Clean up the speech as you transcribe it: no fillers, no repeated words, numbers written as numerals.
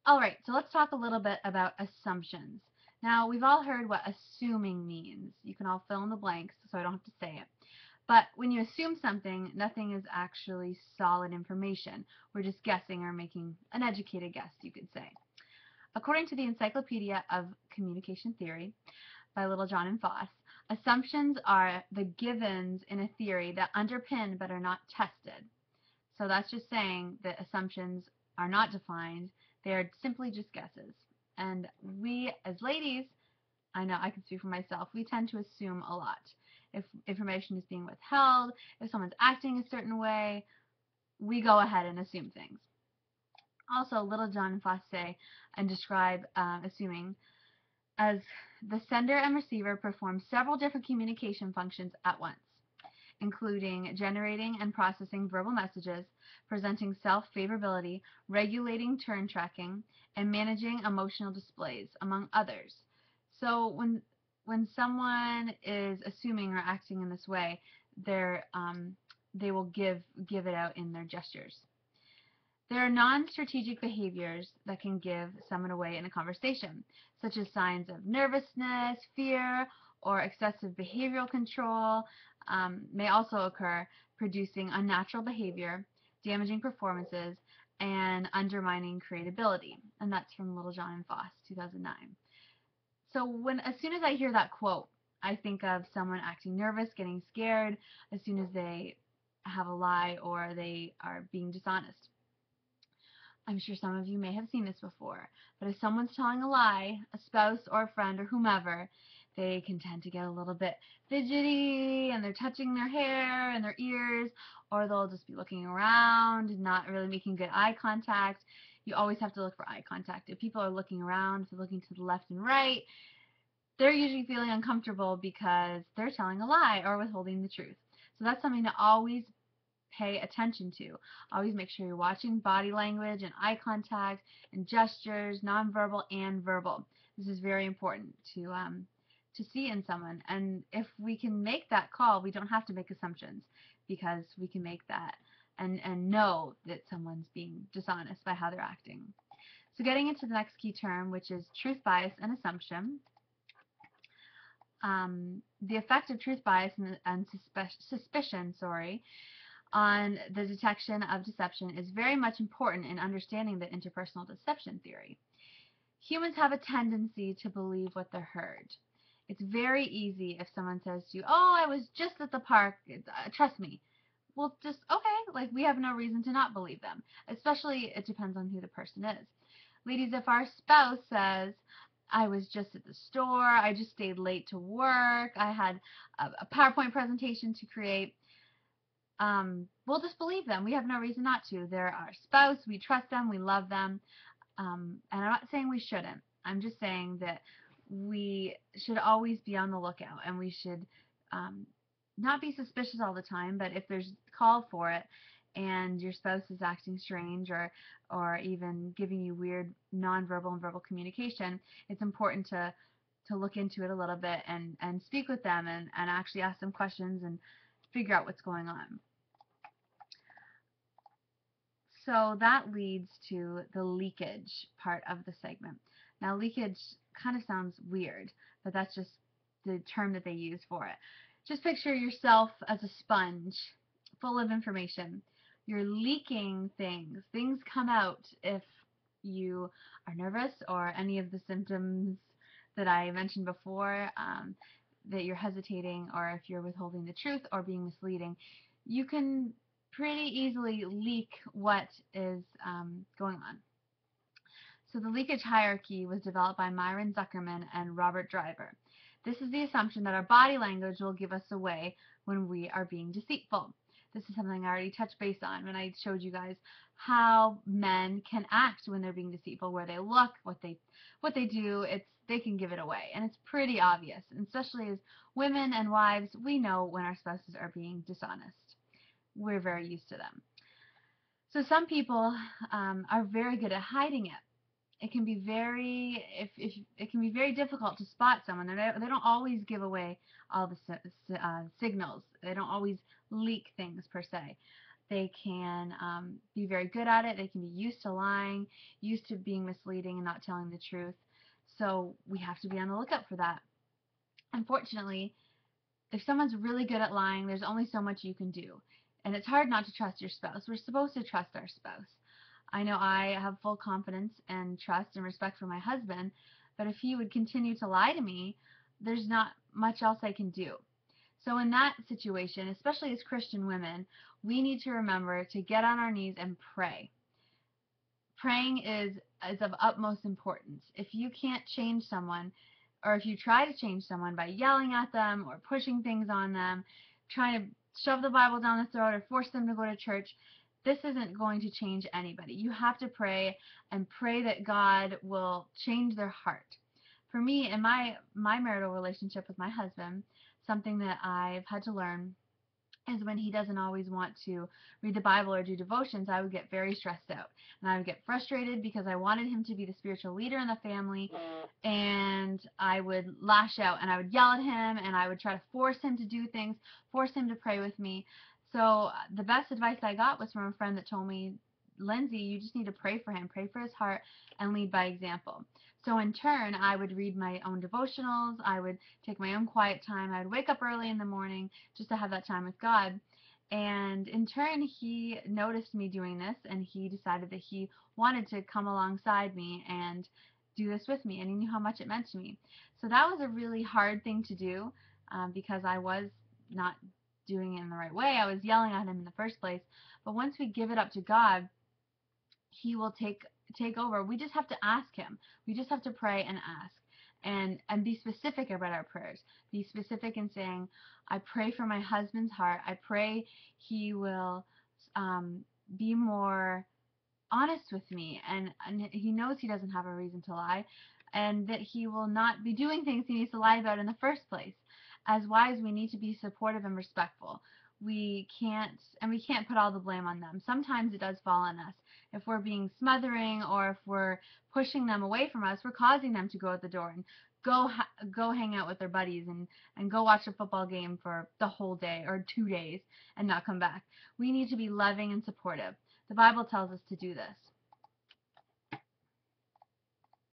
All right, so let's talk a little bit about assumptions. Now, we've all heard what assuming means. You can all fill in the blanks, so I don't have to say it. But when you assume something, nothing is actually solid information. We're just guessing or making an educated guess, you could say. According to the Encyclopedia of Communication Theory by Littlejohn and Foss, assumptions are the givens in a theory that underpin but are not tested. So that's just saying that assumptions are not defined. They are simply just guesses. And we, as ladies, I know I can speak for myself, we tend to assume a lot. If information is being withheld, if someone's acting a certain way, we go ahead and assume things. Also, Littlejohn and Foss say and describe assuming as the sender and receiver perform several different communication functions at once, including generating and processing verbal messages, presenting self-favorability, regulating turn tracking, and managing emotional displays, among others. So when someone is assuming or acting in this way, they will give it out in their gestures. There are non-strategic behaviors that can give someone away in a conversation, such as signs of nervousness, fear, or excessive behavioral control may also occur, producing unnatural behavior, damaging performances, and undermining creatability. And that's from Littlejohn and Foss, 2009. So as soon as I hear that quote, I think of someone acting nervous, getting scared as soon as they have a lie or they are being dishonest. I'm sure some of you may have seen this before, but if someone's telling a lie, a spouse or a friend or whomever, they can tend to get a little bit fidgety and they're touching their hair and their ears, or they'll just be looking around and not really making good eye contact. You always have to look for eye contact. If people are looking around, if they're looking to the left and right, they're usually feeling uncomfortable because they're telling a lie or withholding the truth. So that's something to always pay attention to. Always make sure you're watching body language and eye contact and gestures, nonverbal and verbal. This is very important to see in someone. And if we can make that call, we don't have to make assumptions because we can make that and know that someone's being dishonest by how they're acting. So getting into the next key term, which is truth bias and assumption. The effect of truth bias and suspicion, on the detection of deception is very much important in understanding the interpersonal deception theory. Humans have a tendency to believe what they're heard. It's very easy if someone says to you, "Oh, I was just at the park, trust me." Well, just, okay, like we have no reason to not believe them. Especially, it depends on who the person is. Ladies, if our spouse says, "I was just at the store, I just stayed late to work, I had a PowerPoint presentation to create," we'll just believe them. We have no reason not to. They're our spouse. We trust them. We love them. And I'm not saying we shouldn't. I'm just saying that we should always be on the lookout, and we should not be suspicious all the time, but if there's call for it and your spouse is acting strange or even giving you weird nonverbal and verbal communication, it's important to look into it a little bit and speak with them and actually ask them questions and figure out what's going on. So that leads to the leakage part of the segment. Now, leakage kind of sounds weird, but that's just the term that they use for it. Just picture yourself as a sponge full of information. You're leaking things. Things come out if you are nervous or any of the symptoms that I mentioned before, that you're hesitating or if you're withholding the truth or being misleading. You can pretty easily leak what is going on. So the leakage hierarchy was developed by Myron Zuckerman and Robert Driver. This is the assumption that our body language will give us away when we are being deceitful. This is something I already touched base on when I showed you guys how men can act when they're being deceitful, where they look, what they do. They can give it away, and it's pretty obvious. And especially as women and wives, we know when our spouses are being dishonest. We're very used to them. So some people are very good at hiding it. It can be very it can be very difficult to spot someone. They don't always give away all the signals. They don't always leak things per se. They can be very good at it. They can be used to lying, used to being misleading and not telling the truth. So we have to be on the lookout for that. Unfortunately, if someone's really good at lying, there's only so much you can do. And it's hard not to trust your spouse. We're supposed to trust our spouse. I know I have full confidence and trust and respect for my husband, but if he would continue to lie to me, there's not much else I can do. So in that situation, especially as Christian women, we need to remember to get on our knees and pray. Praying is of utmost importance. If you can't change someone, or if you try to change someone by yelling at them or pushing things on them, trying to shove the Bible down their throat or force them to go to church, this isn't going to change anybody. You have to pray and pray that God will change their heart. For me, in my marital relationship with my husband, something that I've had to learn is when he doesn't always want to read the Bible or do devotions, I would get very stressed out. And I would get frustrated because I wanted him to be the spiritual leader in the family, and I would lash out and I would yell at him and I would try to force him to do things, force him to pray with me. So the best advice I got was from a friend that told me, Lindsay, you just need to pray for him, pray for his heart, and lead by example. So in turn, I would read my own devotionals, I would take my own quiet time, I would wake up early in the morning just to have that time with God. And in turn, he noticed me doing this, and he decided that he wanted to come alongside me and do this with me, and he knew how much it meant to me. So that was a really hard thing to do, because I was not doing it in the right way. I was yelling at him in the first place. But once we give it up to God, he will take over. We just have to ask him. We just have to pray and ask. And be specific about our prayers. Be specific in saying, I pray for my husband's heart. I pray he will be more honest with me, and he knows he doesn't have a reason to lie, and that he will not be doing things he needs to lie about in the first place. As wives, we need to be supportive and respectful. We can't put all the blame on them. Sometimes it does fall on us. If we're being smothering or if we're pushing them away from us, we're causing them to go out the door and go hang out with their buddies and go watch a football game for the whole day or 2 days and not come back. We need to be loving and supportive. The Bible tells us to do this.